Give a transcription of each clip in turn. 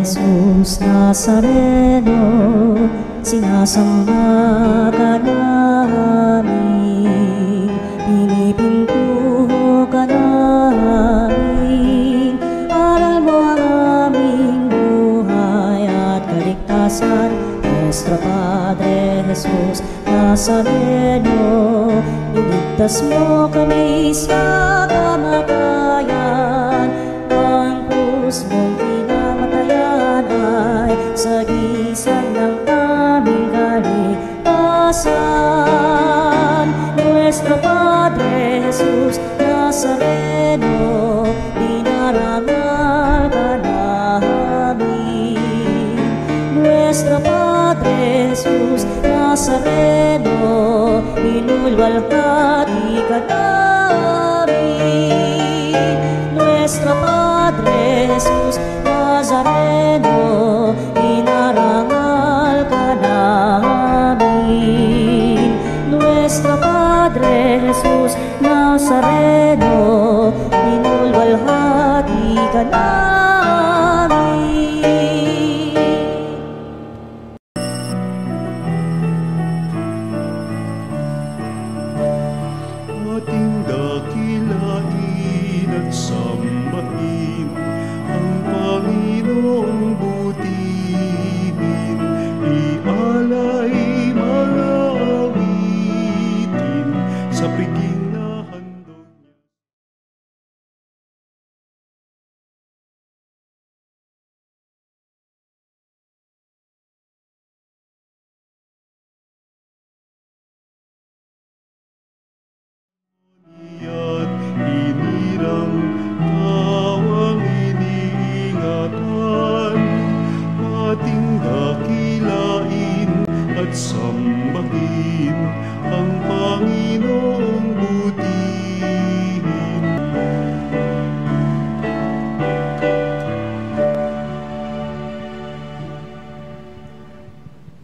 Jesus Nazareno, sinasamba ka namin, pinipinto ka namin. Aral mo ang aming buhay at kaligtasan, Nuestro Padre Jesus Nazareno. Iligtas mo kami sa kamatayan, ang krus mong pinamatayan ay sagisag ng aming kaligtasan. Nuestro Padre Jesus Nazareno, dinarangal ka namin. Nuestro Padre Jesus Nazareno, inulwalhati ka namin. Nuestro Padre Jesus Nazareno, inarangal ka namin. Nuestro Padre Jesus Nazareno, inulwalhati ka namin. Ating dakilain at sambahin ang Panginoong butihin, ialay mga awitin sa piging na handog niya. At hinirang tawang iniingatan, ating dakilain at sambahin ang Panginoong butihin.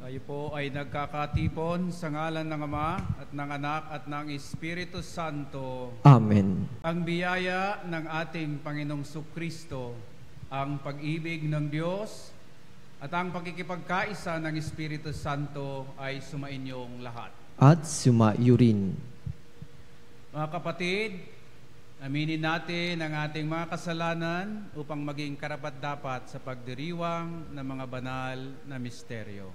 Tayo po ay nagkakatipon sa ngalan ng Ama at ng Anak at ng Espiritu Santo. Amen. Ang biyaya ng ating Panginoong Sukristo, ang pag-ibig ng Diyos at ang pagkikipagkaisa ng Espiritu Santo ay sumainyong lahat. At sumaiyo rin. Mga kapatid, aminin natin ang ating mga kasalanan upang maging karapat-dapat sa pagdiriwang ng mga banal na misteryo.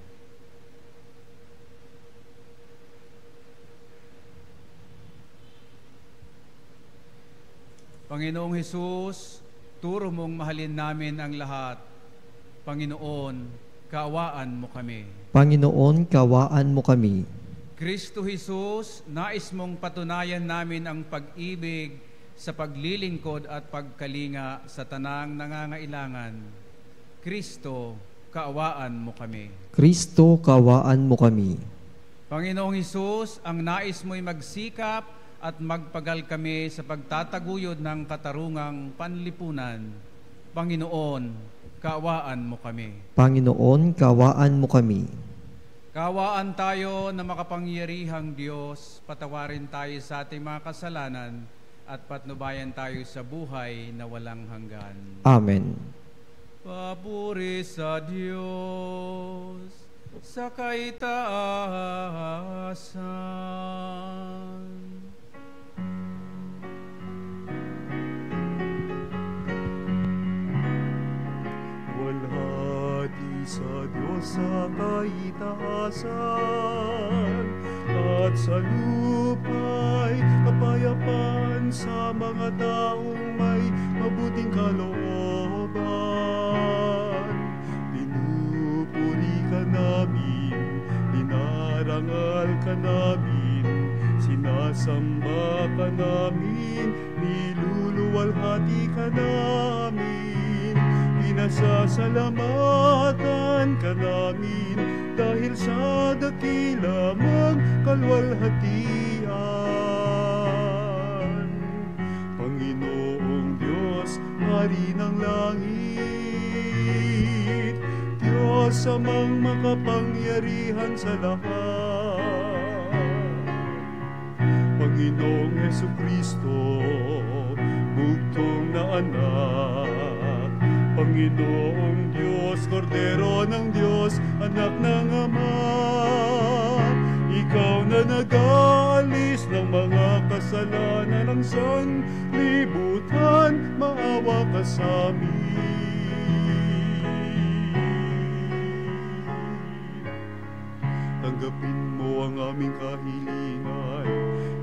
Panginoong Hesus, turo mong mahalin namin ang lahat. Panginoon, kaawaan mo kami. Panginoon, kawaan mo kami. Kristo Hesus, nais mong patunayan namin ang pag-ibig sa paglilingkod at pagkalinga sa tanang nangangailangan. Kristo, kaawaan mo kami. Kristo, kawaan mo kami. Panginoong Hesus, ang nais mo'y magsikap at magpagal kami sa pagtataguyod ng katarungang panlipunan. Panginoon, kaawaan mo kami. Panginoon, kawaan mo kami. Kaawaan tayo na makapangyarihang Diyos, patawarin tayo sa ating mga kasalanan at patnubayan tayo sa buhay na walang hanggan. Amen. Papuri sa Diyos sa kaitaasan. Walhati sa Diyos sa kaitaasan, at sa lupa'y kapayapaan sa mga taong may mabuting kalooban. Pinupuri ka namin, dinarangal ka namin, sinasamba ka namin, niluluwalhati ka namin, pinasasalamatan ka namin dahil sa dakila mong kalwalhatian. Panginoong Diyos, Hari ng langit, Diyos amang makapangyarihan sa lahat, Panginoong Hesukristo, bugtong na anak, Panginoong Diyos Kordero ng Diyos, anak ng Ama. Ikaw na nag-aalis ng mga kasalanan ng sanlibutan, maawa ka sa amin. Tanggapin mo ang aming kahilingan,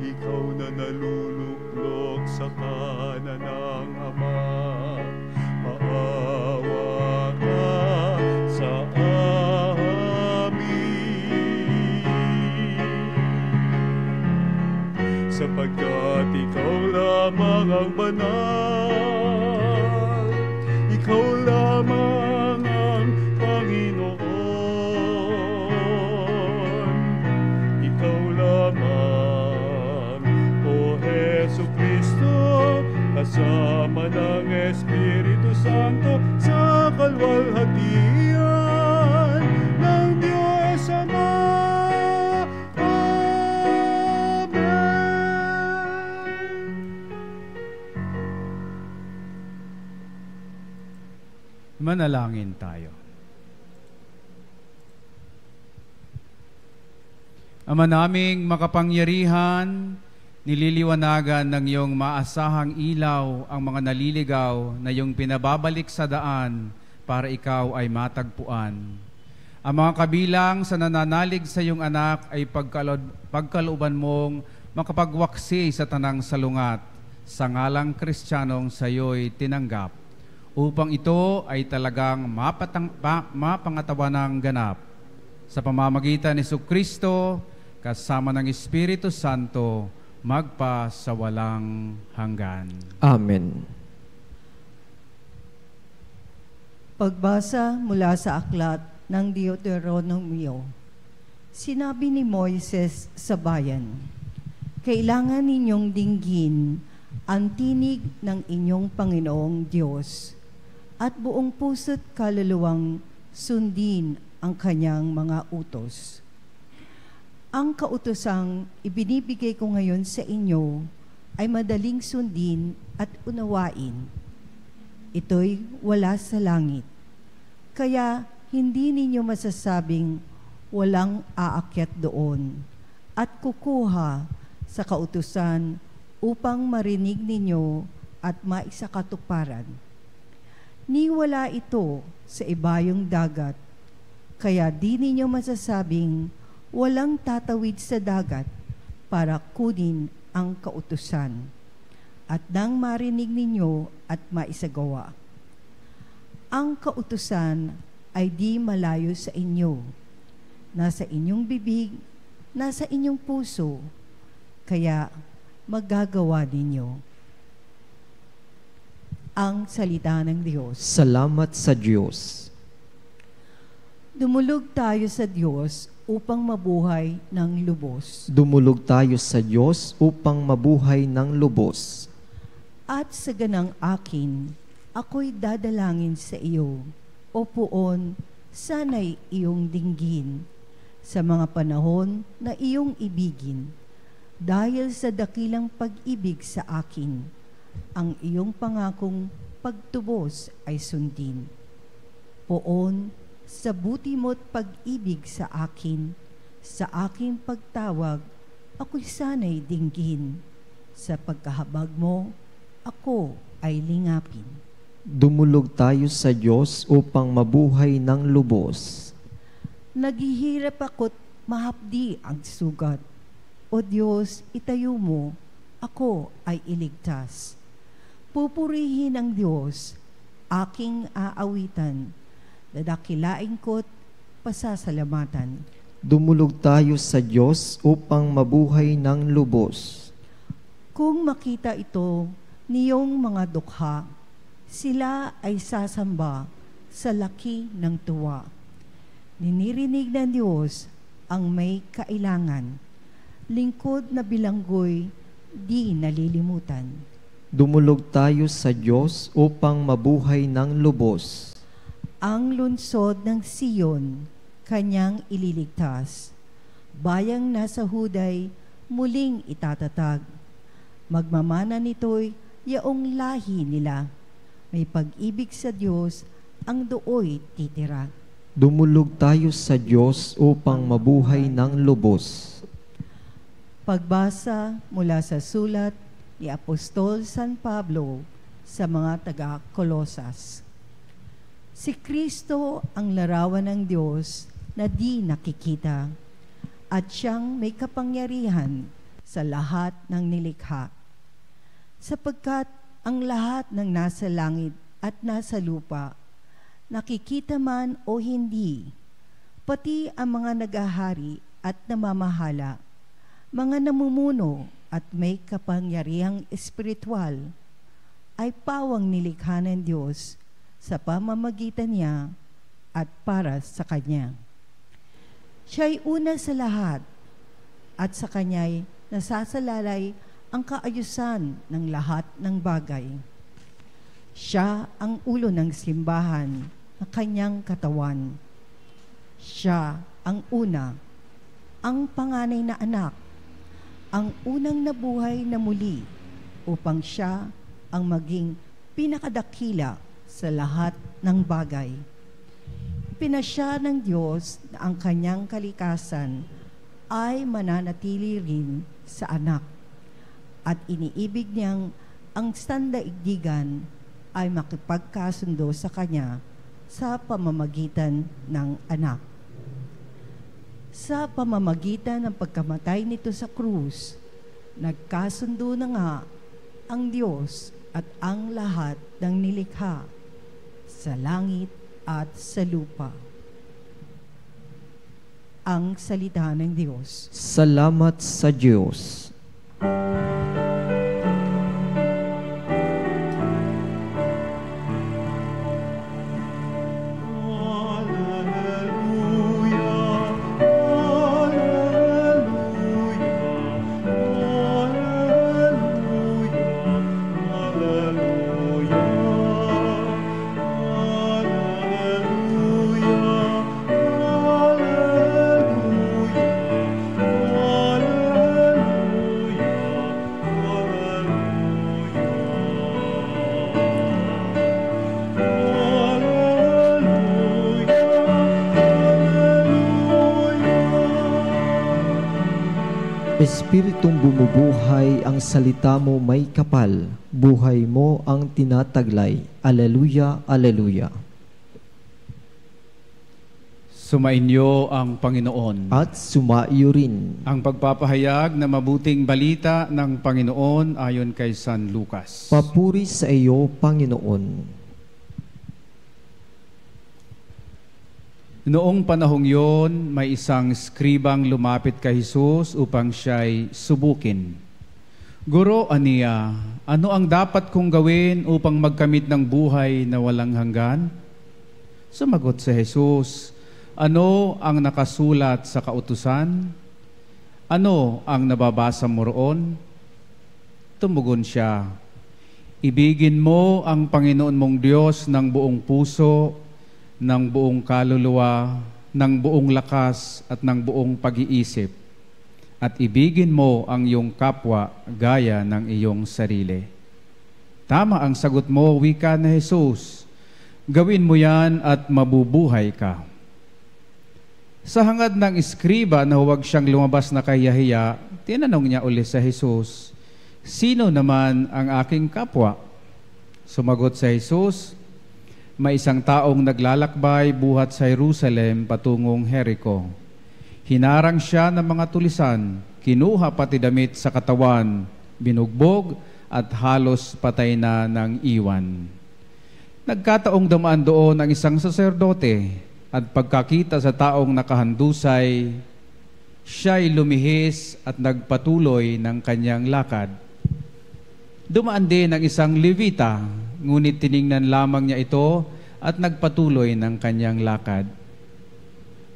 ikaw na naluluklok sa kanan ng Ama. Maawa ka sa sapagkat ikaw lamang ang banal, ikaw lamang ang Panginoon, ikaw lamang, O Jesucristo, kasama ng Espiritu Santo sa kalwalhatian ng Diyos Ama. Manalangin tayo. Ama naming makapangyarihan, nililiwanagan ng iyong maasahang ilaw ang mga naliligaw na iyong pinababalik sa daan para ikaw ay matagpuan. Ang mga kabilang sa nananalig sa iyong anak ay pagkalooban mong makapagwaksi sa tanang salungat sa ngalang Kristiyanong sa iyo'y tinanggap, upang ito ay talagang mapangatawan ng ganap. Sa pamamagitan ni Jesucristo, kasama ng Espiritu Santo, magpa sa walang hanggan. Amen. Pagbasa mula sa aklat ng Deuteronomio. Sinabi ni Moises sa bayan, kailangan ninyong dinggin ang tinig ng inyong Panginoong Diyos at buong puso't kaluluwang sundin ang kanyang mga utos. Ang kautosang ibinibigay ko ngayon sa inyo ay madaling sundin at unawain. Ito'y wala sa langit. Kaya hindi ninyo masasabing walang aakyat doon at kukuha sa kautusan upang marinig ninyo at maisakatuparan. Niwala ito sa ibayong dagat, kaya di ninyo masasabing walang tatawid sa dagat para kunin ang kautusan, at nang marinig ninyo at maisagawa. Ang kautusan ay di malayo sa inyo, nasa inyong bibig, nasa inyong puso, kaya magagawa ninyo. Ang salita ng Diyos. Salamat sa Diyos. Dumulog tayo sa Diyos upang mabuhay ng lubos. Dumulog tayo sa Diyos upang mabuhay ng lubos. At sa ganang akin, ako'y dadalangin sa iyo, O Poon, sana'y iyong dinggin sa mga panahon na iyong ibigin. Dahil sa dakilang pag-ibig sa akin, ang iyong pangakong pagtubos ay sundin. Poon, sa buti mo't pag-ibig sa akin, sa aking pagtawag, ako'y sana'y dinggin. Sa pagkahabag mo, ako ay lingapin. Dumulog tayo sa Diyos upang mabuhay ng lubos. Naghihirap ako't mahapdi ang sugat. O Diyos, itayo mo, ako ay iligtas. Pupurihin ang Diyos, aking aawitan, dadakilain ko't pasasalamatan. Dumulog tayo sa Diyos upang mabuhay ng lubos. Kung makita ito niyong mga dukha, sila ay sasamba sa laki ng tuwa. Ninirinig ng Diyos ang may kailangan, lingkod na bilanggoy di nalilimutan. Dumulog tayo sa Diyos upang mabuhay ng lubos. Ang lungsod ng Siyon, kanyang ililigtas. Bayang nasa Huday, muling itatatag. Magmamana nito'y yaong lahi nila. May pag-ibig sa Diyos ang dooy titira. Dumulog tayo sa Diyos upang mabuhay ng lubos. Pagbasa mula sa sulat ni Apostol San Pablo sa mga taga-Kolosas. Si Kristo ang larawan ng Diyos na di nakikita at siyang may kapangyarihan sa lahat ng nilikha. Sapagkat ang lahat ng nasa langit at nasa lupa, nakikita man o hindi, pati ang mga nagahari at namamahala, mga namumuno at may kapangyarihang espiritual, ay pawang nilikha ng Diyos sa pamamagitan niya at para sa Kanya. Siya'y una sa lahat at sa Kanya'y nasasalalay ang kaayusan ng lahat ng bagay. Siya ang ulo ng simbahan na Kanyang katawan. Siya ang una, ang panganay na anak, ang unang nabuhay na muli upang siya ang maging pinakadakila sa lahat ng bagay. Pinasya ng Diyos na ang Kanyang kalikasan ay mananatili rin sa anak at iniibig niyang ang sandaigdigan ay makipagkasundo sa Kanya sa pamamagitan ng anak. Sa pamamagitan ng pagkamatay nito sa krus, nagkasundo na nga ang Diyos at ang lahat ng nilikha sa langit at sa lupa. Ang salita ng Diyos. Salamat sa Diyos. Espiritong bumubuhay, ang salita mo may kapal, buhay mo ang tinataglay. Aleluya, aleluya. Sumainyo ang Panginoon. At sumaiyo rin Ang pagpapahayag na mabuting balita ng Panginoon ayon kay San Lucas. papuri sa iyo, Panginoon. Noong panahong yon, may isang skribang lumapit kay Jesus upang siya'y subukin. Guro, aniya, ano ang dapat kong gawin upang magkamit ng buhay na walang hanggan? Sumagot si Jesus, ano ang nakasulat sa kautusan? Ano ang nababasa mo roon? Tumugon siya, ibigin mo ang Panginoon mong Diyos ng buong puso, ng buong kaluluwa, ng buong lakas at ng buong pag-iisip. At ibigin mo ang iyong kapwa gaya ng iyong sarili. Tama ang sagot mo, wika na Jesus. Gawin mo yan at mabubuhay ka. Sa hangad ng iskriba na huwag siyang lumabas na kahiyahiya, tinanong niya ulit sa Jesus, sino naman ang aking kapwa? Sumagot sa Jesus, may isang taong naglalakbay buhat sa Jerusalem patungong Jericho. Hinarang siya ng mga tulisan, kinuha pati damit sa katawan, binugbog at halos patay na ng iwan. Nagkataong dumaan doon ang isang saserdote at pagkakita sa taong nakahandusay, siya'y lumihis at nagpatuloy ng kanyang lakad. Dumaan din ang isang Levita, ngunit tiningnan lamang niya ito at nagpatuloy ng kanyang lakad.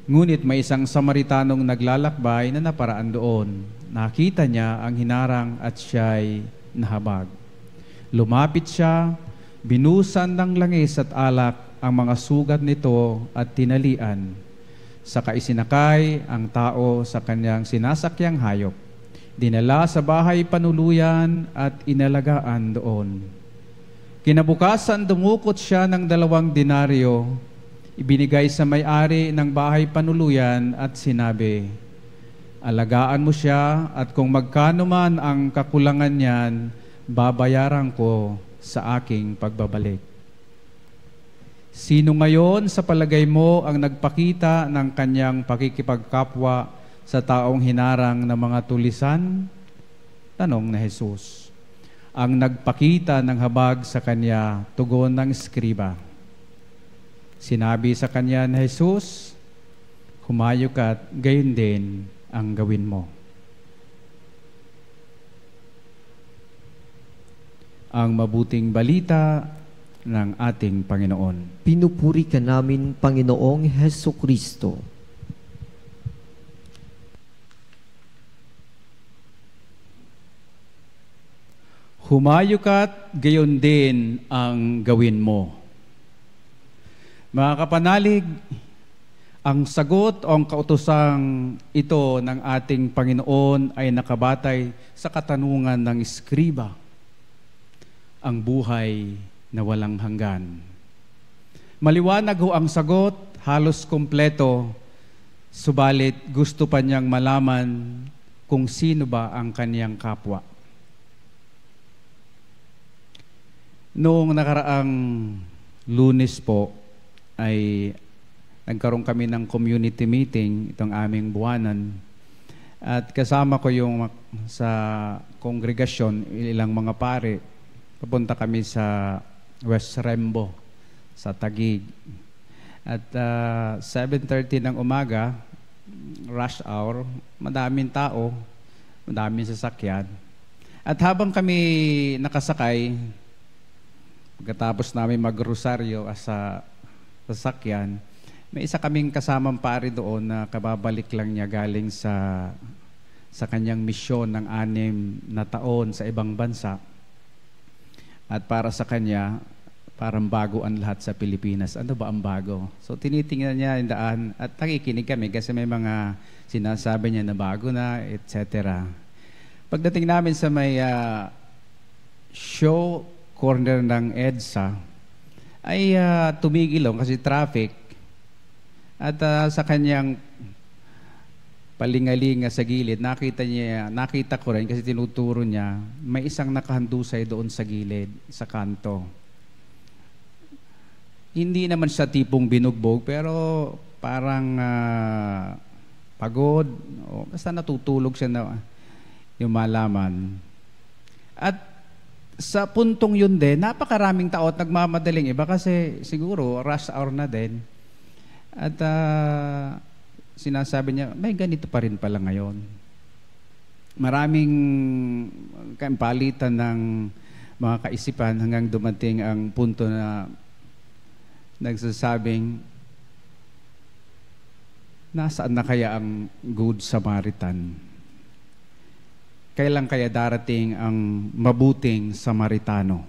Ngunit may isang Samaritanong naglalakbay na naparaan doon. Nakita niya ang hinarang at siya'y nahabag. Lumapit siya, binusan ng langis at alak ang mga sugat nito at tinalian. Saka isinakay ang tao sa kanyang sinasakyang hayop. Dinala sa bahay panuluyan at inalagaan doon. Kinabukasan, dumukot siya ng 2 denaryo, ibinigay sa may-ari ng bahay panuluyan at sinabi, alagaan mo siya at kung magkano man ang kakulangan niyan, babayaran ko sa aking pagbabalik. Sino ngayon sa palagay mo ang nagpakita ng kanyang pakikipagkapwa sa taong hinarang ng mga tulisan? Tanong na Jesus. Ang nagpakita ng habag sa kanya, tugon ng eskriba. Sinabi sa kanya na Jesus, humayo ka at gayon din ang gawin mo. Ang mabuting balita ng ating Panginoon. Pinupuri ka namin, Panginoong Hesukristo. Humayo ka't gayon din ang gawin mo. Mga kapanalig, ang sagot o ang kautosang ito ng ating Panginoon ay nakabatay sa katanungan ng eskriba, ang buhay na walang hanggan. Maliwanag ho ang sagot, halos kumpleto, subalit gusto pa niyang malaman kung sino ba ang kaniyang kapwa. Noong nakaraang Lunes po ay nagkaroon kami ng community meeting, itong aming buwanan. At kasama ko yung sa kongregasyon, ilang mga pare. Papunta kami sa West Rembo, sa Taguig. At 7:30 ng umaga, rush hour, madaming tao, madaming sasakyan. At habang kami nakasakay, pagkatapos namin mag-rosaryo sa sasakyan, may isa kaming kasamang pare doon na kababalik lang niya galing sa kanyang misyon ng 6 na taon sa ibang bansa. At para sa kanya, parang bago ang lahat sa Pilipinas. Ano ba ang bago? So tinitingnan niya yung daan at nakikinig kami kasi may mga sinasabi niya na bago na, etc. Pagdating namin sa may show corner ng EDSA, ay tumigil lang kasi traffic. At sa kanyang palingalinga sa gilid, nakita ko rin kasi tinuturo niya, may isang nakahandusay doon sa gilid, sa kanto. Hindi naman siya tipong binugbog, pero parang pagod, o basta natutulog siya na yung malaman. At sa puntong yun din, napakaraming tao at nagmamadaling iba kasi siguro rush hour na din. At sinasabi niya, may ganito pa rin pala ngayon. Maraming palitan ng mga kaisipan hanggang dumating ang punto na nagsasabing, nasaan na kaya ang Good Samaritan? Kailan kaya darating ang mabuting Samaritano?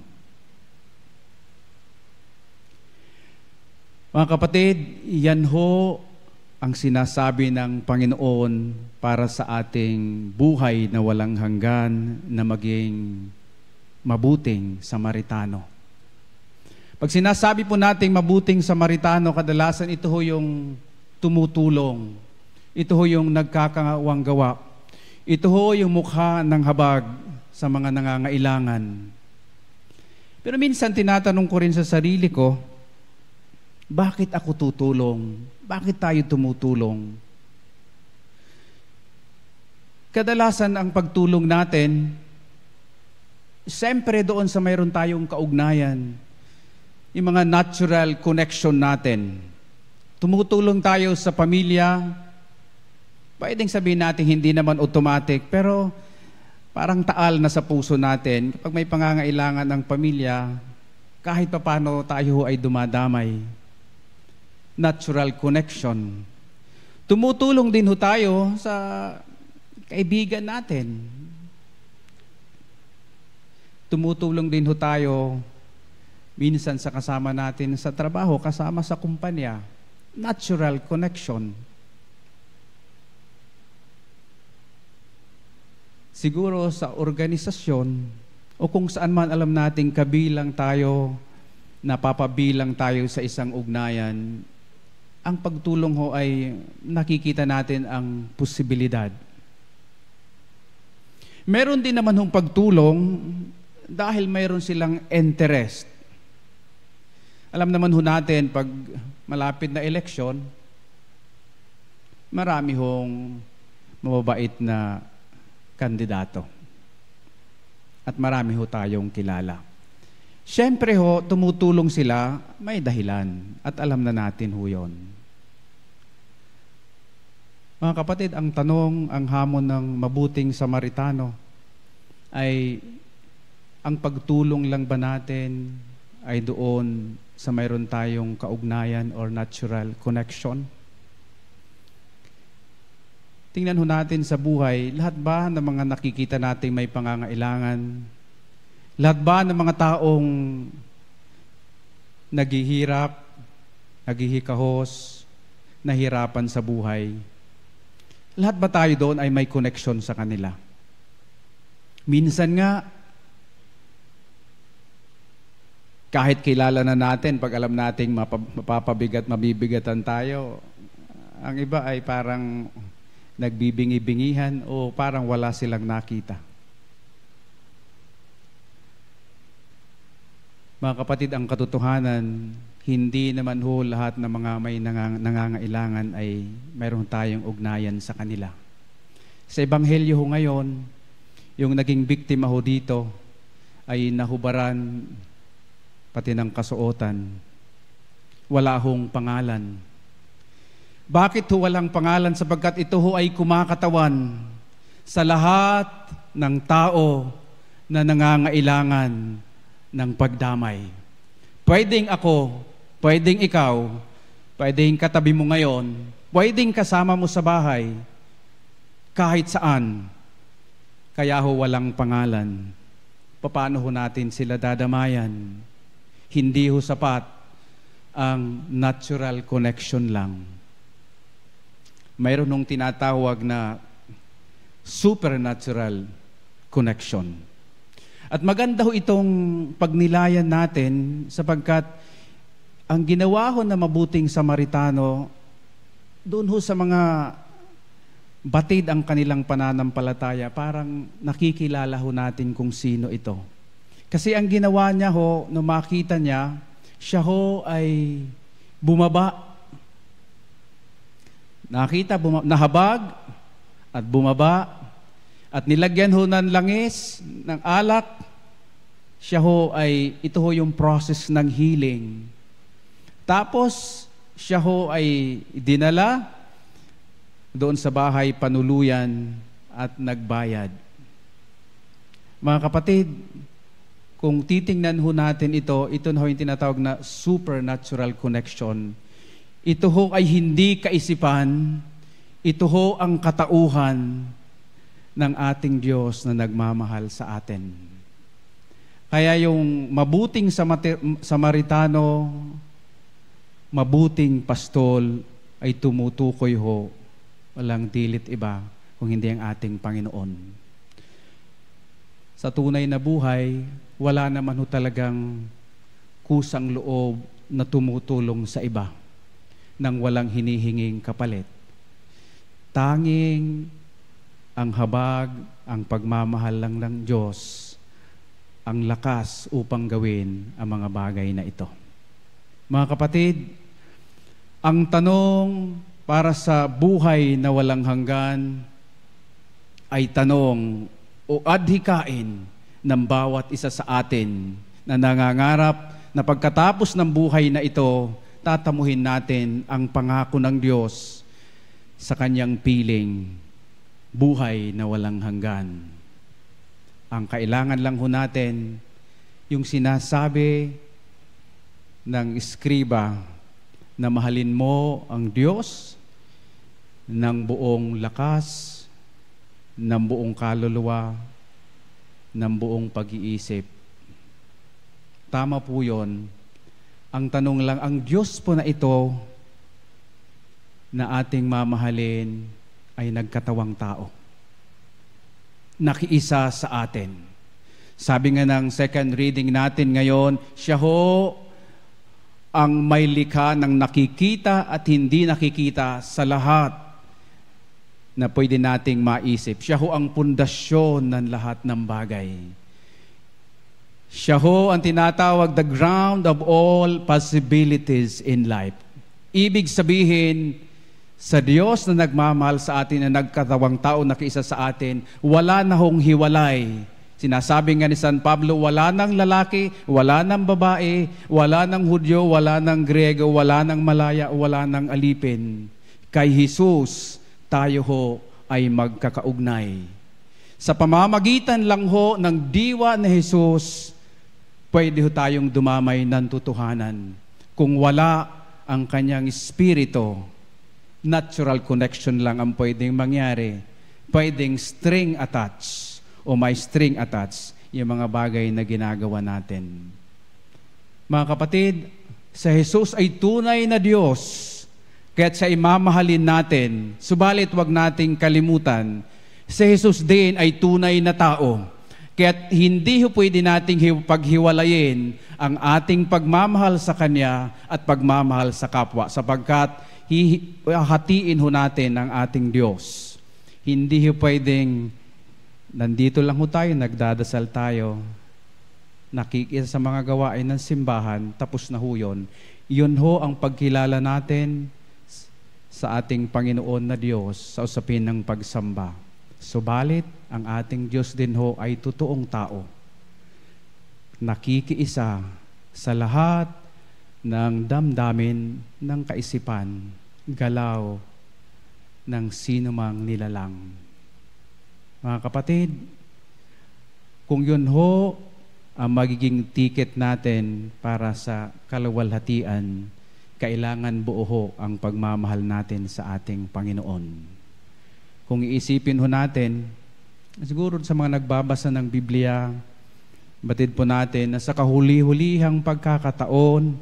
Mga kapatid, yan ho ang sinasabi ng Panginoon para sa ating buhay na walang hanggan na maging mabuting Samaritano. Pag sinasabi po nating mabuting Samaritano, kadalasan ito ho yung tumutulong. Ito ho yung nagkakawang gawa. Ito ho yung mukha ng habag sa mga nangangailangan. Pero minsan tinatanong ko rin sa sarili ko, bakit ako tutulong? Bakit tayo tumutulong? Kadalasan ang pagtulong natin, siyempre doon sa mayroon tayong kaugnayan, yung mga natural connection natin. Tumutulong tayo sa pamilya, pwedeng sabihin natin hindi naman automatic, pero parang taal na sa puso natin. Kapag may pangangailangan ng pamilya, kahit pa paano tayo ay dumadamay. Natural connection. Tumutulong din ho tayo sa kaibigan natin. Tumutulong din ho tayo minsan sa kasama natin sa trabaho, kasama sa kumpanya. Natural connection. Siguro sa organisasyon o kung saan man alam nating kabilang tayo, napapabilang tayo sa isang ugnayan, ang pagtulong ho ay nakikita natin ang posibilidad. Meron din naman hong pagtulong dahil mayroon silang interest. Alam naman ho natin, pag malapit na eleksyon, marami hong mababait na kandidato. At marami ho tayong kilala. Siyempre ho, tumutulong sila, may dahilan. At alam na natin ho yun. Mga kapatid, ang tanong, ang hamon ng mabuting Samaritano ay ang pagtulong lang ba natin ay doon sa mayroon tayong kaugnayan or natural connection? Tingnan ho natin sa buhay, lahat ba ng mga nakikita nating may pangangailangan? Lahat ba ng mga taong naghihirap, naghihikahos, nahirapan sa buhay? Lahat ba tayo doon ay may connection sa kanila? Minsan nga, kahit kilala na natin, pag alam nating mapapabigat, mabibigatan tayo, ang iba ay parang nagbibingi-bingihan o parang wala silang nakita. Mga kapatid, ang katotohanan, hindi naman ho lahat ng mga may nangangailangan ay mayroon tayong ugnayan sa kanila. Sa Ebanghelyo ho ngayon, yung naging biktima ho dito ay nahubaran pati ng kasuotan. Wala hong pangalan. Bakit ho walang pangalan? Sapagkat ito ho ay kumakatawan sa lahat ng tao na nangangailangan ng pagdamay. Pwedeng ako, pwedeng ikaw, pwedeng katabi mo ngayon, pwedeng kasama mo sa bahay, kahit saan. Kaya ho walang pangalan. Paano ho natin sila dadamayan? Hindi ho sapat ang natural connection lang. Mayroon nung tinatawag na supernatural connection. At maganda ho itong pagnilayan natin sapagkat ang ginawa ho na mabuting Samaritano, doon ho sa mga batid ang kanilang pananampalataya, parang nakikilala ho natin kung sino ito. Kasi ang ginawa niya ho, nung makita niya, siya ho ay bumaba. Nahabag at bumaba at nilagyan ho ng langis, ng alak. Siya ho ay, ito ho yung process ng healing. Tapos, siya ho ay dinala doon sa bahay panuluyan at nagbayad. Mga kapatid, kung titingnan ho natin ito ho yung tinatawag na supernatural connection. Ito ho ay hindi kaisipan, ito ho ang katauhan ng ating Diyos na nagmamahal sa atin. Kaya yung mabuting Samaritano, mabuting pastol ay tumutukoy ho, walang dilit iba kung hindi ang ating Panginoon. Sa tunay na buhay, wala naman ho talagang kusang loob na tumutulong sa iba nang walang hinihinging kapalit. Tanging ang habag, ang pagmamahal lang ng Diyos, ang lakas upang gawin ang mga bagay na ito. Mga kapatid, ang tanong para sa buhay na walang hanggan ay tanong o adhikain ng bawat isa sa atin na nangangarap na pagkatapos ng buhay na ito, tatamuhin natin ang pangako ng Diyos sa kanyang piling, buhay na walang hanggan. Ang kailangan lang ho natin, yung sinasabi ng eskriba na mahalin mo ang Diyos ng buong lakas, ng buong kaluluwa, ng buong pag-iisip. Tama po yun. Ang tanong lang, ang Diyos po na ito na ating mamahalin ay nagkatawang tao. Nakiisa sa atin. Sabi nga ng second reading natin ngayon, siya ho ang may likha ng nakikita at hindi nakikita sa lahat na pwede nating maisip. Siya ho ang pundasyon ng lahat ng bagay. Siya ho ang tinatawag the ground of all possibilities in life. Ibig sabihin, sa Diyos na nagmamahal sa atin, na nagkatawang tao na kaisa sa atin, wala na hong hiwalay. Sinasabi nga ni San Pablo, wala nang lalaki, wala nang babae, wala nang Hudyo, wala nang Grego, wala nang Malaya, wala nang alipin. Kay Jesus, tayo ho ay magkakaugnay. Sa pamamagitan lang ho ng diwa ni Jesus, pwede ho tayong dumamay ng totohanan. Kung wala ang kanyang espiritu, natural connection lang ang pwedeng mangyari. Pwedeng string attach o may string attach yung mga bagay na ginagawa natin. Mga kapatid, sa Jesus ay tunay na Diyos, kaya't siya imamahalin natin. Subalit wag nating kalimutan, si Jesus din ay tunay na tao. Kaya't hindi ho pwede nating paghiwalayin ang ating pagmamahal sa Kanya at pagmamahal sa kapwa, sapagkat hatiin ho natin ang ating Diyos. Hindi ho pwedeng nandito lang ho tayo, nagdadasal tayo, nakikita sa mga gawain ng simbahan, tapos na ho yun. Yun ho ang pagkilala natin sa ating Panginoon na Diyos sa usapin ng pagsamba. Subalit, ang ating Diyos din ho ay totoong tao. Nakikiisa sa lahat ng damdamin, ng kaisipan, galaw ng sinumang nilalang. Mga kapatid, kung yun ho ang magiging ticket natin para sa kaluwalhatian, kailangan buo ho ang pagmamahal natin sa ating Panginoon. Kung iisipin ho natin, siguro sa mga nagbabasa ng Biblia, batid po natin na sa kahuli-hulihang pagkakataon,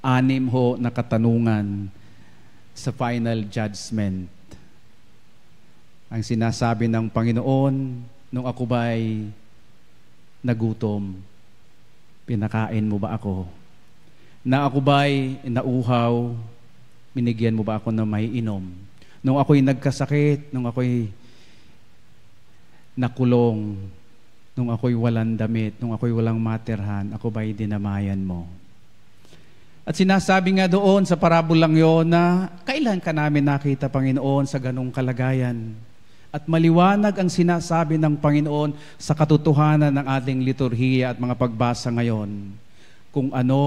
6 ho na katanungan sa final judgment. Ang sinasabi ng Panginoon, nung ako ba'y nagutom, pinakain mo ba ako? Na ako ba'y nauhaw, binigyan mo ba ako ng may inom? Nung ako'y nagkasakit, nung ako'y nakulong, nung ako'y walang damit, nung ako'y walang materhan, ako ba'y dinamayan mo? At sinasabi nga doon sa parabolang yon na kailan ka namin nakita, Panginoon, sa ganong kalagayan? At maliwanag ang sinasabi ng Panginoon sa katotohanan ng ating liturhiya at mga pagbasa ngayon. Kung ano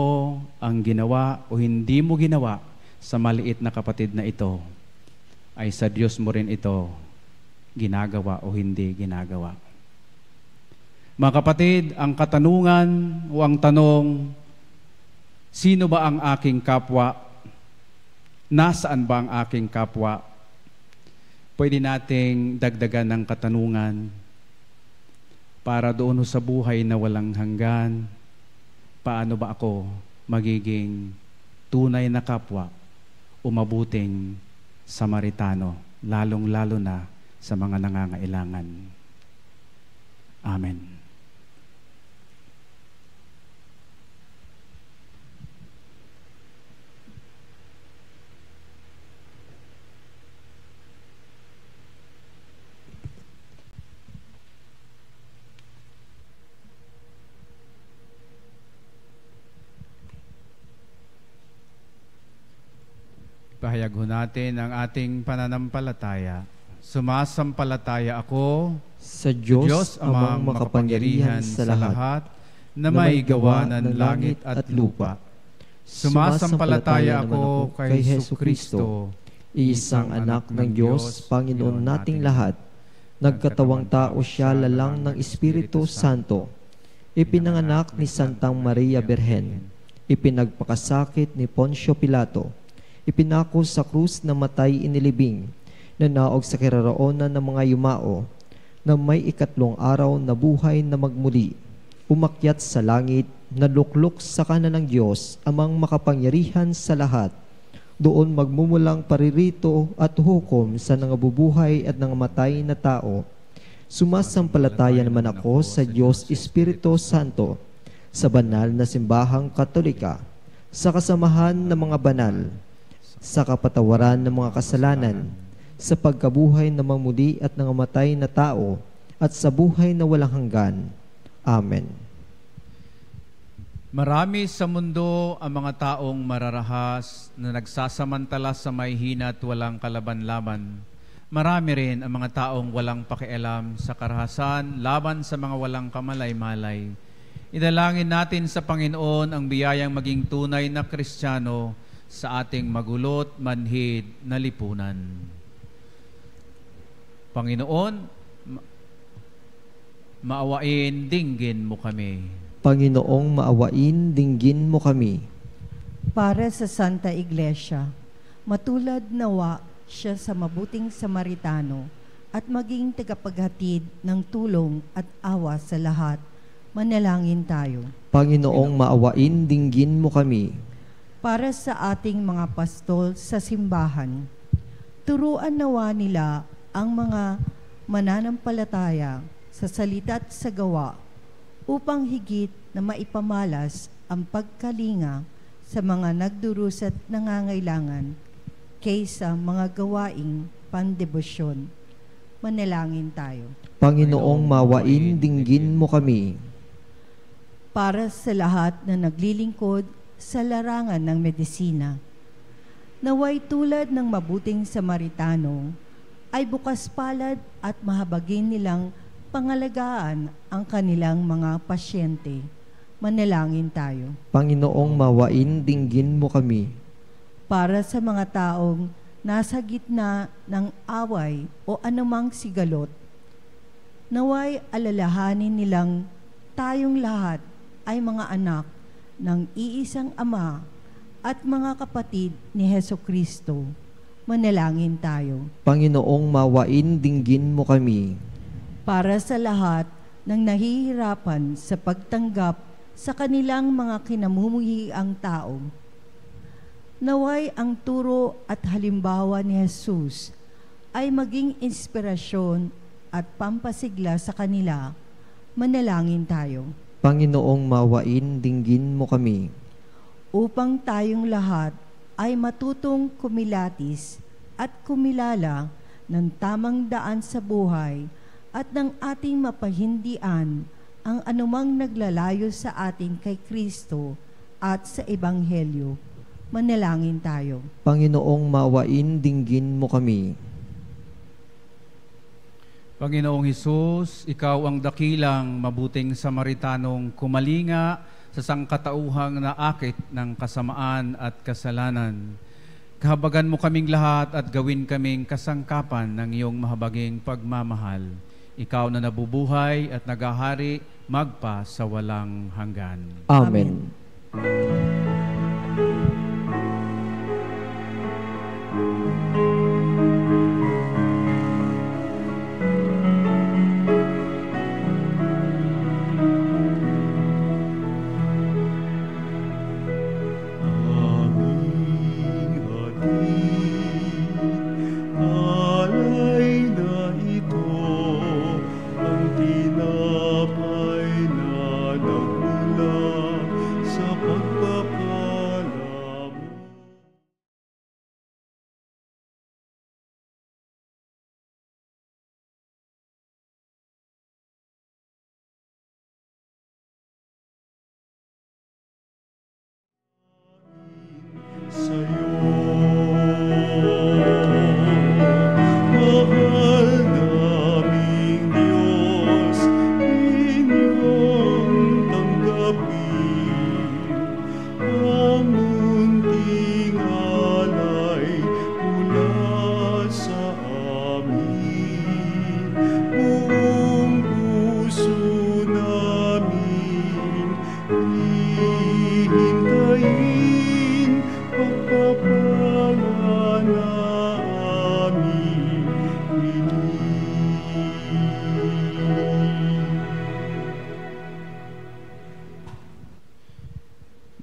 ang ginawa o hindi mo ginawa sa maliit na kapatid na ito, ay sa Diyos mo rin ito ginagawa o hindi ginagawa. Mga kapatid, ang katanungan o ang tanong, sino ba ang aking kapwa? Nasaan ba ang aking kapwa? Pwede nating dagdagan ng katanungan para doon sa buhay na walang hanggan, paano ba ako magiging tunay na kapwa o mabuting Samaritano, lalong-lalo na sa mga nangangailangan. Amen. Pahayag ho natin ang ating pananampalataya. Sumasampalataya ako sa Diyos amang makapangyarihan sa lahat, na may gawa ng langit at lupa. Sumasampalataya ako kay Jesucristo, isang anak ng Diyos, Panginoon nating lahat. Nagkatawang tao siya lalang ng Espiritu Santo. Ipinanganak ni Santang Maria Birhen. Ipinagpakasakit ni Poncio Pilato. Ipinako sa krus na matay inilibing, nanaog sa kiraroonan ng mga yumao, na may 3 araw na buhay na magmuli, umakyat sa langit, naluklok sa kanan ng Diyos, amang makapangyarihan sa lahat. Doon magmumulang paririto at hukom sa nangabubuhay at nangamatay na tao. Sumasampalataya naman ako sa Diyos Espiritu Santo, sa banal na simbahang Katolika, sa kasamahan ng mga banal, sa kapatawaran ng mga kasalanan, sa pagkabuhay na mamuli at nangamatay na tao, at sa buhay na walang hanggan. Amen. Marami sa mundo ang mga taong mararahas na nagsasamantala sa may hina at walang kalaban-laban. Marami rin ang mga taong walang pakialam sa karahasan laban sa mga walang kamalay-malay. Idalangin natin sa Panginoon ang biyayang maging tunay na Kristiyano sa ating magulot, manhid na lipunan. Panginoon, maawain, dinggin mo kami. Panginoong maawain, dinggin mo kami. Para sa Santa Iglesia, matulad nawa siya sa mabuting Samaritano at maging tagapaghatid ng tulong at awa sa lahat. Manalangin tayo. Panginoong maawain, dinggin mo kami. Para sa ating mga pastol sa simbahan, turuan nawa nila ang mga mananampalataya sa salita at sa gawa upang higit na maipamalas ang pagkalinga sa mga nagdurusa at nangangailangan kaysa mga gawaing pandebosyon. Manalangin tayo. Panginoong maawain, dinggin mo kami. Para sa lahat na naglilingkod sa larangan ng medisina, naway tulad ng mabuting Samaritano, ay bukas palad at mahabagin nilang pangalagaan ang kanilang mga pasyente. Manalangin tayo. Panginoong maawain, dinggin mo kami. Para sa mga taong nasa gitna ng away o anumang sigalot, naway alalahanin nilang tayong lahat ay mga anak ng iisang Ama at mga kapatid ni Hesukristo. Manalangin tayo. Panginoong maawain, dinggin mo kami. Para sa lahat ng nahihirapan sa pagtanggap sa kanilang mga kinamumuhiang tao, naway ang turo at halimbawa ni Jesus ay maging inspirasyon at pampasigla sa kanila. Manalangin tayo. Panginoong maawain, dinggin mo kami. Upang tayong lahat ay matutong kumilatis at kumilala ng tamang daan sa buhay at ng ating mapahindian ang anumang naglalayo sa atin kay Kristo at sa Ebanghelyo. Manalangin tayo. Panginoong maawain, dinggin mo kami. Panginoong Hesus, Ikaw ang dakilang mabuting Samaritanong kumalinga sa sangkatauhang naakit ng kasamaan at kasalanan. Kahabagan mo kaming lahat at gawin kaming kasangkapan ng iyong mahabaging pagmamahal. Ikaw na nabubuhay at nagahari magpa sa walang hanggan. Amen.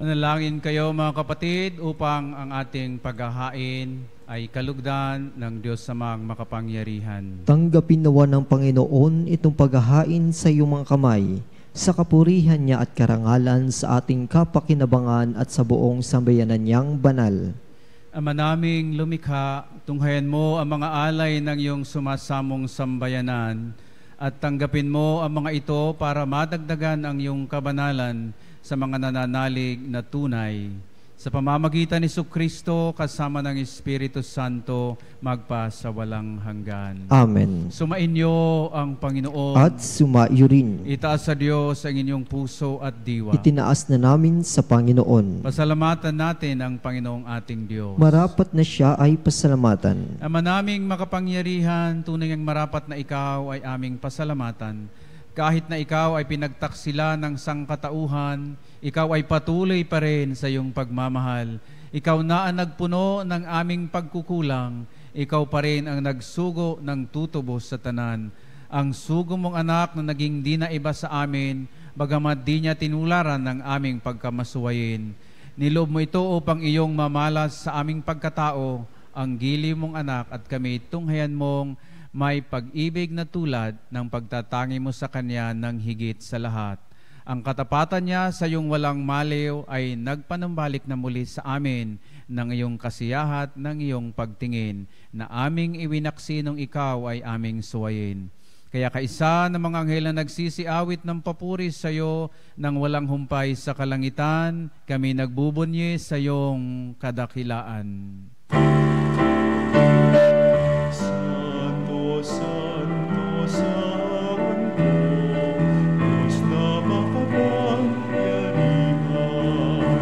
Manalangin kayo mga kapatid upang ang ating paghahain ay kalugdan ng Diyos Amang makapangyarihan. Tanggapin nawa ng Panginoon itong paghahain sa iyong mga kamay, sa kapurihan niya at karangalan sa ating kapakinabangan at sa buong sambayanan niyang banal. Ama naming lumikha, tunghayan mo ang mga alay ng iyong sumasamong sambayanan at tanggapin mo ang mga ito para madagdagan ang iyong kabanalan sa mga nananalig na tunay. Sa pamamagitan ni Jesucristo kasama ng Espiritu Santo magpa sa walang hanggan. Amen. Sumainyo ang Panginoon. At sumaiyo rin. Itaas sa Diyos ang inyong puso at diwa. Itinaas na namin sa Panginoon. Pasalamatan natin ang Panginoong ating Diyos. Marapat na siya ay pasalamatan. Ama naming makapangyarihan, tunay ang marapat na ikaw ay aming pasalamatan. Kahit na ikaw ay pinagtaksila ng sangkatauhan, ikaw ay patuloy pa rin sa iyong pagmamahal. Ikaw na ang nagpuno ng aming pagkukulang. Ikaw pa rin ang nagsugo ng tutubos sa tanan. Ang sugo mong anak na naging di na iba sa amin, bagamat di niya tinularan ng aming pagkamasuwayin. Nilob mo ito upang iyong mamalas sa aming pagkatao, ang giliw mong anak at kami tunghayan mong may pag-ibig na tulad ng pagtatangi mo sa Kanya ng higit sa lahat. Ang katapatan niya sa iyong walang maliw ay nagpanumbalik na muli sa amin ng iyong kasiyahat ng iyong pagtingin na aming iwinaksi nung ikaw ay aming suwayin. Kaya kaisa ng mga anghel na nagsisiawit ng papuri sa iyo nang walang humpay sa kalangitan, kami nagbubunyi sa iyong kadakilaan. Santo, Santo, Santo, Diyos na makapangyarihan,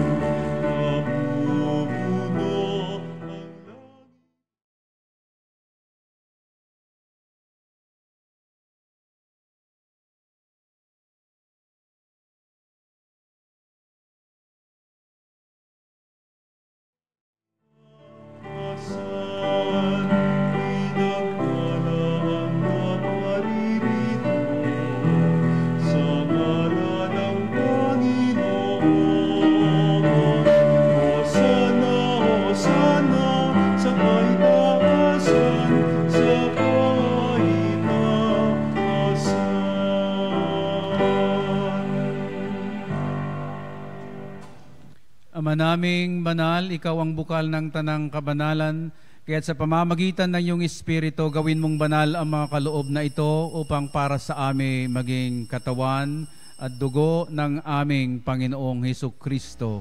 napupuno ang langit. Ama naming banal, ikaw ang bukal ng tanang kabanalan, kaya't sa pamamagitan ng iyong Espiritu, gawin mong banal ang mga kaloob na ito upang para sa amin maging katawan at dugo ng aming Panginoong Hesukristo.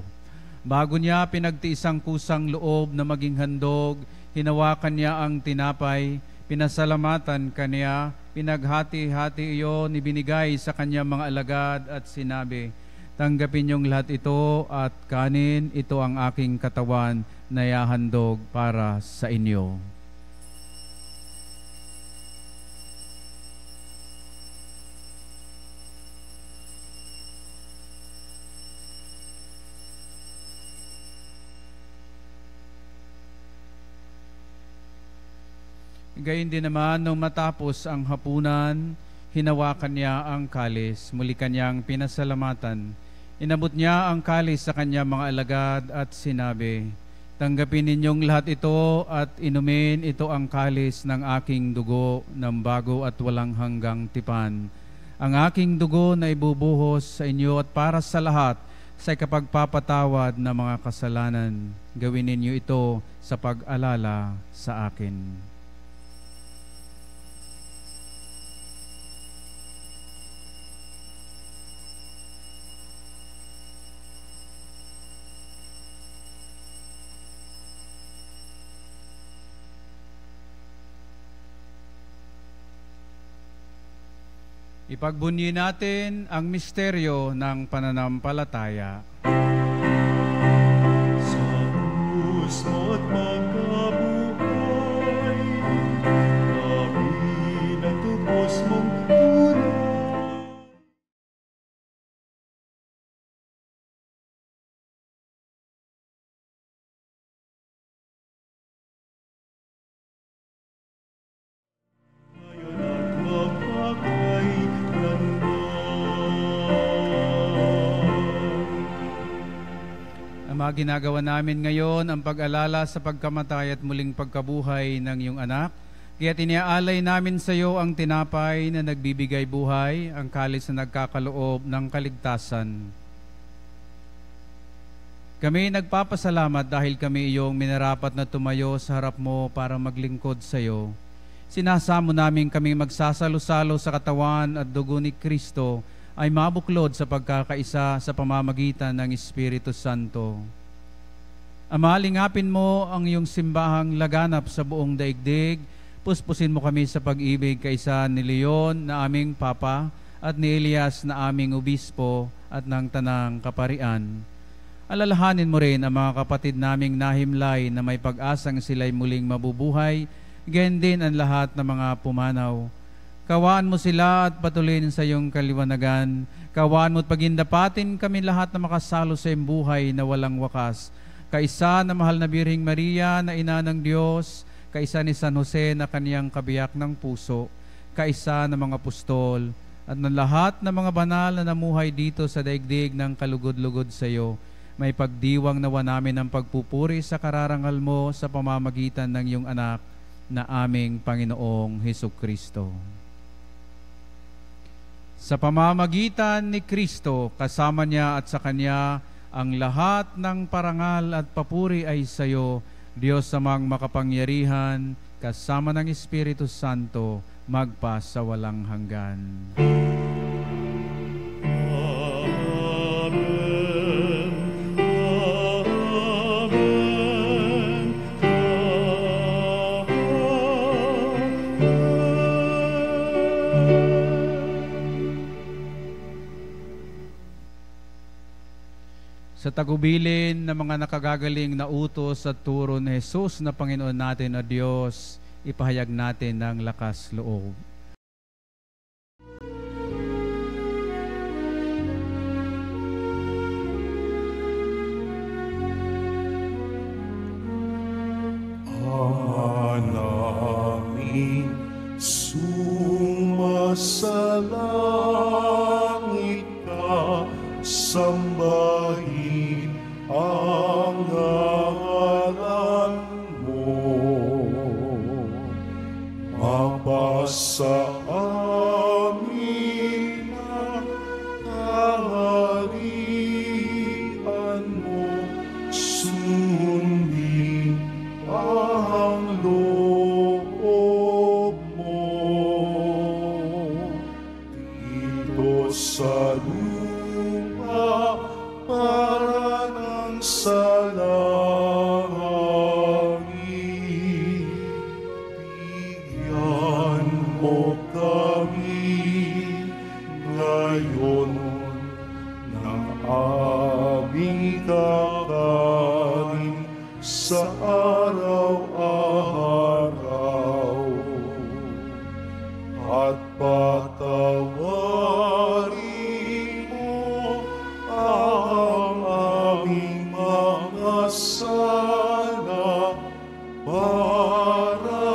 Bago niya pinagtiisang kusang loob na maging handog, hinawakan niya ang tinapay, pinasalamatan kaniya, pinaghati-hati iyon, ibinigay sa kanyang mga alagad at sinabi, tanggapin niyong lahat ito at kanin, ito ang aking katawan na yahandog para sa inyo. Gayon din naman, nung matapos ang hapunan, hinawakan niya ang kalis, muli kanyang pinasalamatan. Inabot niya ang kalis sa kanyang mga alagad at sinabi, tanggapin ninyong lahat ito at inumin, ito ang kalis ng aking dugo ng bago at walang hanggang tipan. Ang aking dugo na ibubuhos sa inyo at para sa lahat sa kapagpapatawad ng mga kasalanan. Gawin ninyo ito sa pag-alala sa akin. Ipagbunyi natin ang misteryo ng pananampalataya. Sa krus mo't magkabuhay, kami natubos mong tunay. Ngayon at magpakailanman. Ginagawa namin ngayon ang pag-alala sa pagkamatay at muling pagkabuhay ng iyong anak. Kaya tiniaalay namin sa iyo ang tinapay na nagbibigay buhay, ang kalis na nagkakaloob ng kaligtasan. Kami nagpapasalamat dahil kami iyong minarapat na tumayo sa harap mo para maglingkod sa iyo. Sinasamo namin kami magsasalo-salo sa katawan at dugo ni Kristo ay mabuklod sa pagkakaisa sa pamamagitan ng Espiritu Santo. Ama, lingapin mo ang iyong simbahang laganap sa buong daigdig. Puspusin mo kami sa pag-ibig kaysa ni Leon na aming Papa at ni Elias na aming Obispo at ng Tanang Kaparian. Alalahanin mo rin ang mga kapatid naming nahimlay na may pag-asang sila'y muling mabubuhay, gayon din ang lahat ng mga pumanaw. Kawaan mo sila at patuloyin sa iyong kaliwanagan. Kawaan mo at pagindapatin kami lahat na makasalo sa iyong buhay na walang wakas. Kaisa na mahal na Birheng Maria na ina ng Diyos, kaisa ni San Jose na kaniyang kabiyak ng puso, kaisa ng mga apostol, at ng lahat ng mga banal na namuhay dito sa daigdig ng kalugod-lugod sa iyo. May pagdiwang nawa namin ang pagpupuri sa kararangal mo sa pamamagitan ng iyong anak na aming Panginoong Hesukristo. Sa pamamagitan ni Kristo, kasama niya at sa Kanya, ang lahat ng parangal at papuri ay sa iyo, Diyos amang makapangyarihan, kasama ng Espiritu Santo, magpa sa walang hanggan. Sa tagubilin ng mga nakagagaling na utos at turo ni Jesus na Panginoon natin na Diyos, ipahayag natin ng lakas loob. Namin sumasalangit ka, sambahin ang ngalan mo. Mapasa amin ang kaharian mo, sundin ang loob mo. Dito sa lupa para ng sa langit, bigyan mo kami ngayon ng aming kakanin sa araw-araw, at patawarin mo ang aming mga sala para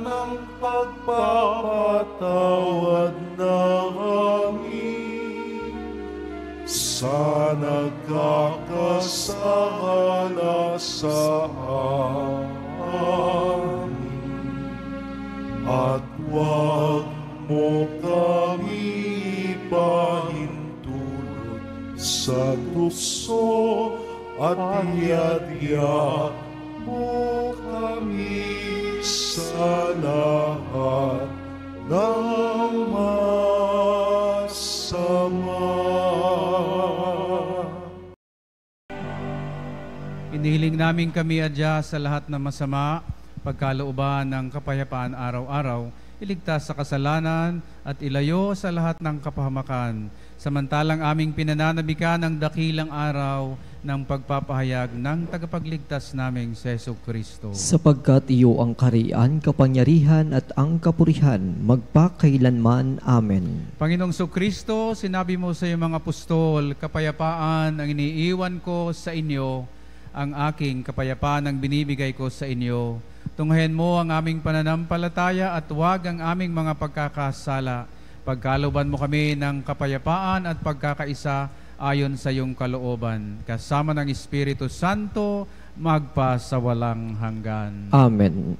ng pagpapatawad namin sa nagkakasala sa amin. At huwag mo kami ipahintulot sa tukso, at iadya mo kami sa lahat ng masama. Inihiling namin kami adya sa lahat ng masama, pagkalooban ng kapayapaan araw-araw, iligtas sa kasalanan at ilayo sa lahat ng kapahamakan, samantalang aming pinananabikan ang dakilang araw ng pagpapahayag ng tagapagligtas naming si Jesucristo. Sapagkat iyo ang kaharian, kapangyarihan at ang kapurihan, magpakailanman. Amen. Panginoong Jesucristo, sinabi mo sa iyong mga apostol, kapayapaan ang iniiwan ko sa inyo, ang aking kapayapaan ang binibigay ko sa inyo. Tunghayan mo ang aming pananampalataya at huwag ang aming mga pagkakasala. Pagkalooban mo kami ng kapayapaan at pagkakaisa ayon sa iyong kalooban, kasama ng Espiritu Santo, magpa sa walang hanggan. Amen.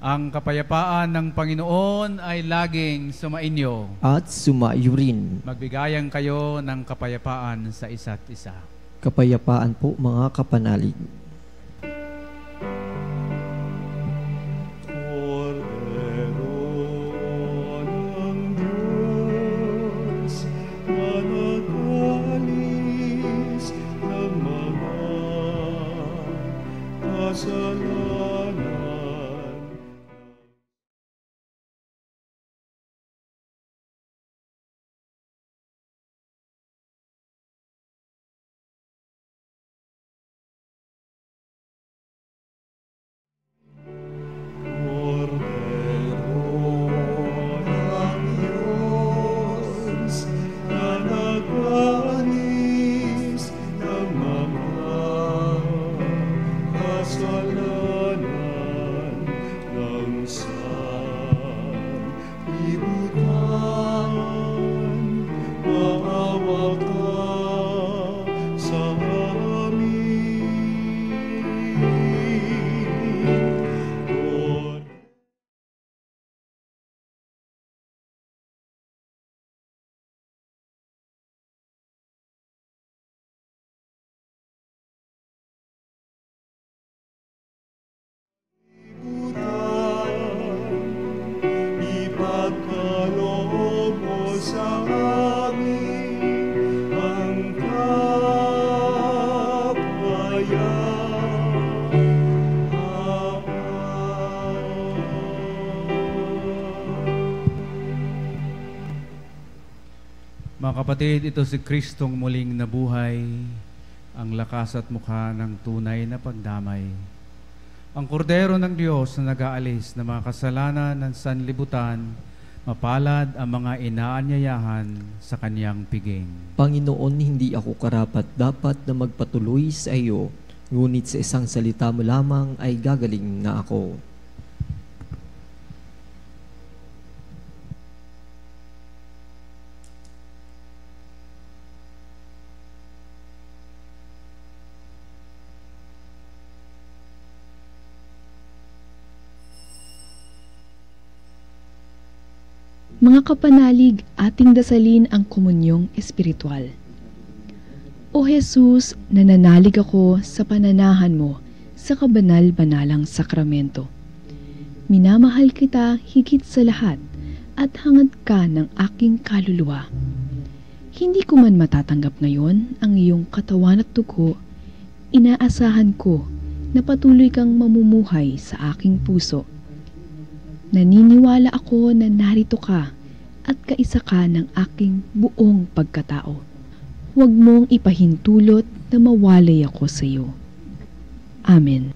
Ang kapayapaan ng Panginoon ay laging sumainyo. At sumayo rin. Magbigayan kayo ng kapayapaan sa isa't isa. Kapayapaan po mga kapanalig. Mga kapatid, ito si Kristong muling nabuhay, ang lakas at mukha ng tunay na pagdamay. Ang kordero ng Diyos na nag-aalis ng mga kasalanan ng sanlibutan, mapalad ang mga inaanyayahan sa kanyang piging. Panginoon, hindi ako karapat dapat na magpatuloy sa iyo, ngunit sa isang salita mo lamang ay gagaling na ako. Mga kapanalig, ating dasalin ang komunyong espiritual. O Jesus, nananalig ako sa pananahan mo sa kabanal-banalang sakramento. Minamahal kita higit sa lahat at hangad ka ng aking kaluluwa. Hindi ko man matatanggap ngayon ang iyong katawan at dugo, inaasahan ko na patuloy kang mamumuhay sa aking puso. Naniniwala ako na narito ka at kaisa ka ng aking buong pagkatao. Huwag mong ipahintulot na mawalay ako sa iyo. Amen.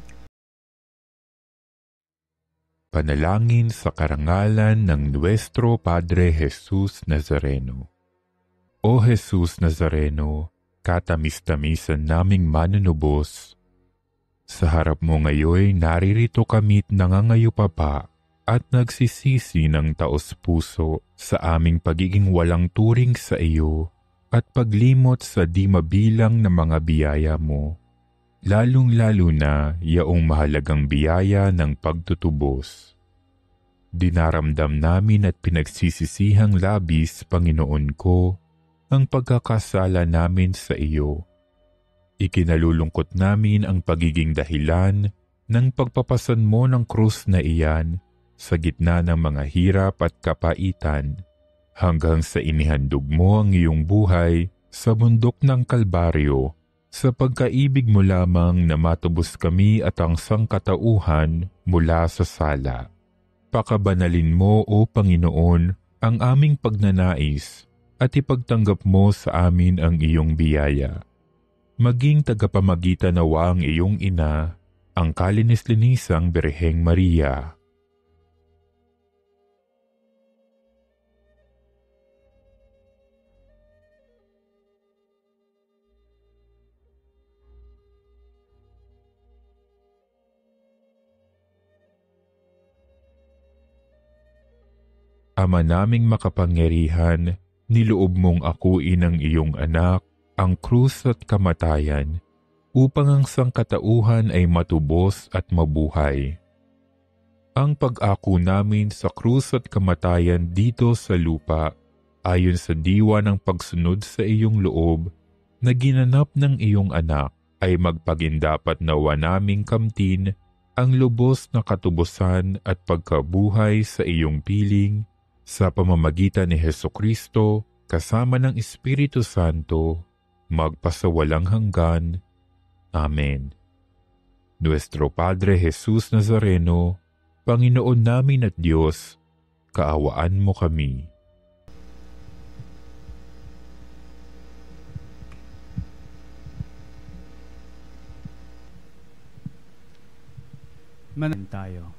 Panalangin sa karangalan ng Nuestro Padre Jesus Nazareno. O Jesus Nazareno, katamis-tamisan naming manunubos, sa harap mo ngayon naririto kami't nangangayupapa at nagsisisi ng taos-puso sa aming pagiging walang turing sa iyo at paglimot sa di mabilang na mga biyaya mo, lalong-lalo na yaong mahalagang biyaya ng pagtutubos. Dinaramdam namin at pinagsisisihang labis, Panginoon ko, ang pagkakasala namin sa iyo. Ikinalulungkot namin ang pagiging dahilan ng pagpapasan mo ng krus na iyan sa gitna ng mga hirap at kapaitan, hanggang sa inihandog mo ang iyong buhay sa bundok ng Kalbaryo, sa pagkaibig mo lamang na matubos kami at ang sangkatauhan mula sa sala. Pakabanalin mo, O Panginoon, ang aming pagnanais at ipagtanggap mo sa amin ang iyong biyaya. Maging tagapamagitan nawa ang iyong ina, ang kalinis-linisang Birheng Maria. Ama naming makapangyarihan, niloob mong akuin ang iyong anak ang krus at kamatayan, upang ang sangkatauhan ay matubos at mabuhay. Ang pag-ako namin sa krus at kamatayan dito sa lupa, ayon sa diwa ng pagsunod sa iyong loob, na ginanap ng iyong anak, ay magpagindapat nawa naming kamtin ang lubos na katubusan at pagkabuhay sa iyong piling, sa pamamagitan ni Hesukristo, kasama ng Espiritu Santo, magpasawalang hanggan. Amen. Nuestro Padre Jesus Nazareno, Panginoon namin at Diyos, kaawaan mo kami. Manan tayo.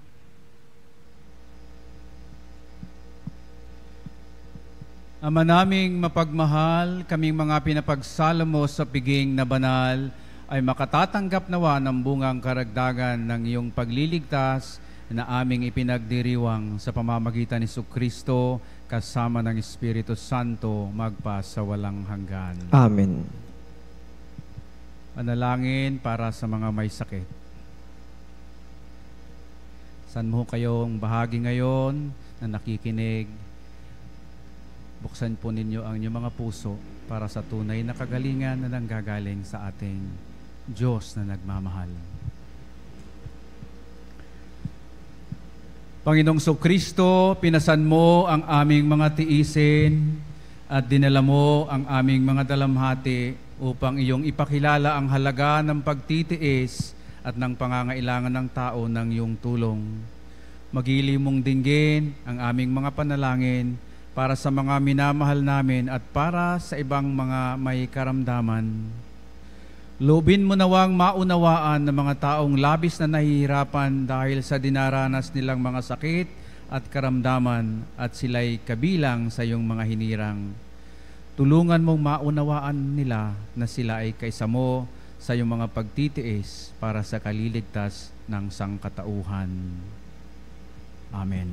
Ama naming mapagmahal, kaming mga pinapagsalo mo sa piging na banal, ay makatatanggap nawa ng bungang karagdagan ng iyong pagliligtas na aming ipinagdiriwang sa pamamagitan ni Jesucristo kasama ng Espiritu Santo magpa sa walang hanggan. Amen. Panalangin para sa mga may sakit. Saan mo kayong bahagi ngayon na nakikinig? Buksan po ninyo ang inyong mga puso para sa tunay na kagalingan na nanggagaling sa ating Diyos na nagmamahal. Panginoong Jesucristo, pinasan mo ang aming mga tiisin at dinala mo ang aming mga dalamhati upang iyong ipakilala ang halaga ng pagtitiis at ng pangangailangan ng tao ng iyong tulong. Magili mong dinggin ang aming mga panalangin para sa mga minamahal namin at para sa ibang mga may karamdaman. Loobin mo nawang maunawaan ng mga taong labis na nahihirapan dahil sa dinaranas nilang mga sakit at karamdaman at sila'y kabilang sa iyong mga hinirang. Tulungan mong maunawaan nila na sila ay kaisa mo sa iyong mga pagtitiis para sa kaliligtas ng sangkatauhan. Amen.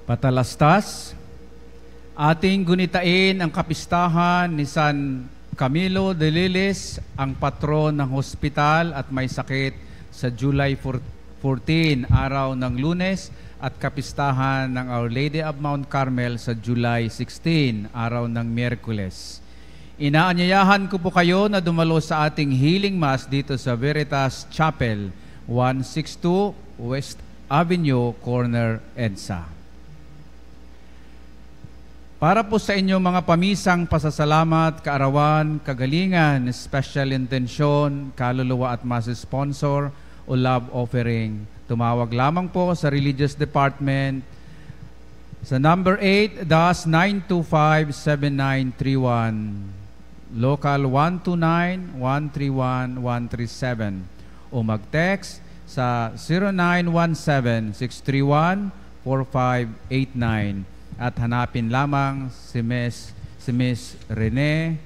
Patalastas, ating gunitain ang kapistahan ni San Camilo de Lilis, ang patron ng hospital at may sakit sa July 14, araw ng Lunes, at kapistahan ng Our Lady of Mount Carmel sa July 16, araw ng Miyerkules. Inaanyayahan ko po kayo na dumalo sa ating healing mass dito sa Veritas Chapel, 162 West Avenue, Corner, EDSA. Para po sa inyong mga pamisang pasasalamat, kaarawan, kagalingan, special intention, kaluluwa at mass sponsor o love offering, tumawag lamang po sa Religious Department sa number 8-925-7931, local 129-131-137, o mag-text sa 0917-631-4589 at hanapin lamang si Miss Rene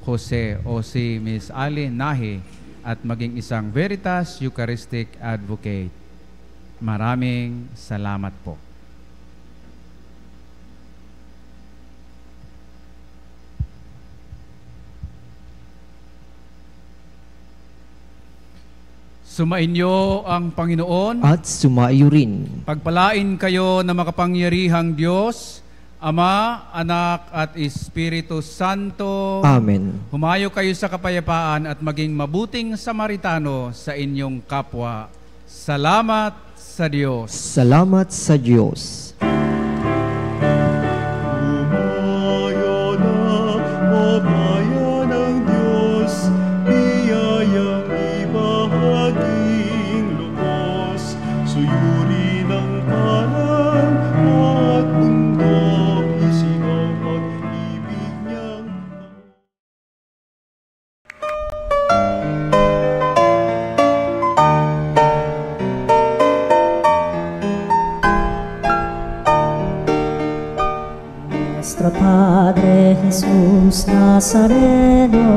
Jose o si Miss Ali Nahi at maging isang Veritas Eucharistic Advocate. Maraming salamat po. Sumainyo ang Panginoon At sumaiyo rin. Pagpalain kayo na makapangyarihang Diyos, Ama, Anak at Espiritu Santo. Amen. Humayo kayo sa kapayapaan at maging mabuting Samaritano sa inyong kapwa. Salamat sa Diyos. Salamat sa Diyos. Umayo na, o bayan ng Diyos, biyayang ibahaging lubos, suyuri ng parang at bundok, isigaw pag-ibig niyang Nuestro Padre Jesus Nazareno,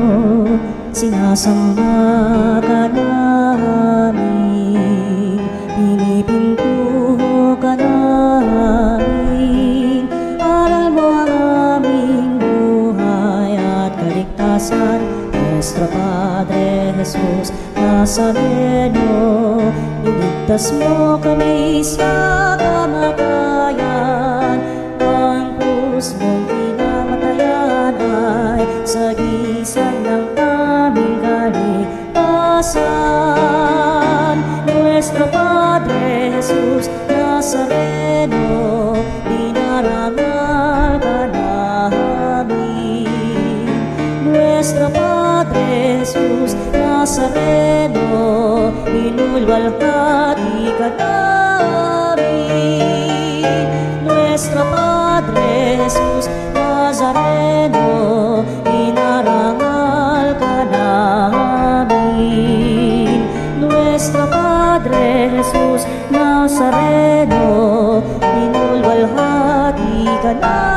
sinasamba ka namin, pinipintuho ka namin, aral mo Jesus Nazareno, iligtas mo kami sa kamatayan. Ang krus mong pinamatayan ay sagisag ng aming kaligtasan. Nuestro Padre Jesus Nazareno, dinarangal ka namin. Nuestro Padre Jesus Nazareno, inulwalhati ka namin. Nuestro Padre Jesus Nazareno, inarangal ka namin. Nuestro Padre Jesus Nazareno, inulwalhati ka namin.